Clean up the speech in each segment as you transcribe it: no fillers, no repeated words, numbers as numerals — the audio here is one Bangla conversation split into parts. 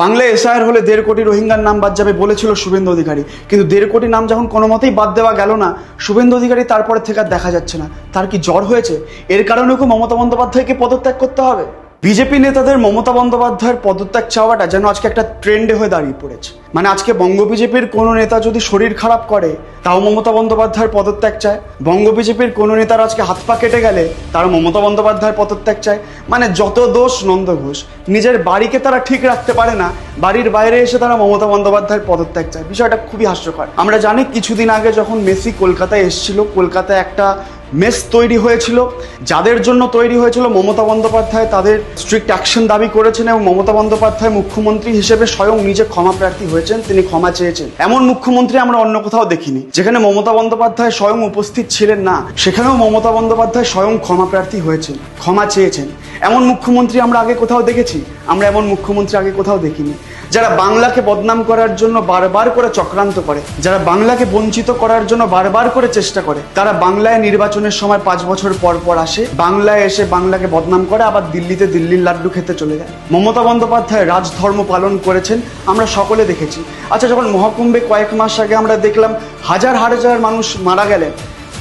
বাংলায় এসআইআর হলে 1.5 কোটি রোহিঙ্গার নাম বাদ যাবে বলেছিল শুভেন্দু অধিকারী, কিন্তু 1.5 কোটি নাম যখন কোনো মতেই বাদ দেওয়া গেল না, শুভেন্দু অধিকারী তারপরে থেকে আর দেখা যাচ্ছে না। তার কি জ্বর হয়েছে? এর কারণেও কি মমতা বন্দ্যোপাধ্যায়কে পদত্যাগ করতে হবে? বিজেপি নেতাদের মমতা বন্দ্যোপাধ্যায়ের পদত্যাগ চাওয়াটা যেন আজকে একটা ট্রেন্ডে হয়ে দাঁড়িয়ে পড়েছে। মানে আজকে বঙ্গ বিজেপির কোনো নেতা যদি শরীর খারাপ করে তাও মমতা বন্দ্যোপাধ্যায়ের পদত্যাগ চায়, বঙ্গ বিজেপির কোনো নেতার আজকে হাত পা কেটে গেলে তারা মমতা বন্দ্যোপাধ্যায়ের পদত্যাগ চায়। মানে যত দোষ নন্দ ঘোষ, নিজের বাড়িকে তারা ঠিক রাখতে পারে না, বাড়ির বাইরে এসে তারা মমতা বন্দ্যোপাধ্যায়ের পদত্যাগ চায়। বিষয়টা খুবই হাস্যকর। আমরা জানি কিছুদিন আগে যখন মেসি কলকাতায় এসেছিল, কলকাতায় একটা মেস তৈরি হয়েছিল, যাদের জন্য তৈরি হয়েছিল মমতা বন্দ্যোপাধ্যায় তাদের স্ট্রিক্ট অ্যাকশন দাবি করেছেন এবং মমতা বন্দ্যোপাধ্যায় মুখ্যমন্ত্রী হিসেবে স্বয়ং নিজে ক্ষমা প্রার্থী হয়েছেন, তিনি ক্ষমা চেয়েছেন। এমন মুখ্যমন্ত্রী আমরা অন্য কোথাও দেখিনি। যেখানে মমতা বন্দ্যোপাধ্যায় স্বয়ং উপস্থিত ছিলেন না, সেখানেও মমতা বন্দ্যোপাধ্যায় স্বয়ং ক্ষমা প্রার্থী হয়েছেন, ক্ষমা চেয়েছেন। এমন মুখ্যমন্ত্রী আমরা আগে কোথাও দেখেছি? আমরা এমন মুখ্যমন্ত্রী আগে কোথাও দেখিনি। যারা বাংলাকে বদনাম করার জন্য বারবার করে চক্রান্ত করে, যারা বাংলাকে বঞ্চিত করার জন্য বারবার করে চেষ্টা করে, তারা বাংলায় নির্বাচনের সময় 5 বছর পর পর আসে, বাংলায় এসে বাংলাকে বদনাম করে, আবার দিল্লিতে দিল্লির লাড্ডু খেতে চলে যায়। মমতা বন্দ্যোপাধ্যায় রাজধর্ম পালন করেছেন, আমরা সকলে দেখেছি। আচ্ছা, যখন মহাকুম্ভে কয়েক মাস আগে আমরা দেখলাম হাজার হাজার মানুষ মারা গেলেন,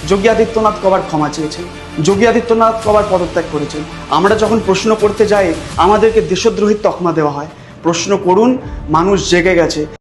যোগী আদিত্যনাথ কবার ক্ষমা চেয়েছেন, যোগী আদিত্যনাথ কবার পদত্যাগ করেছেন। আমরা যখন প্রশ্ন করতে যাই আমাদেরকে দেশদ্রোহীর তকমা দেওয়া হয়। প্রশ্ন করুন, মানুষ জেগে গেছে।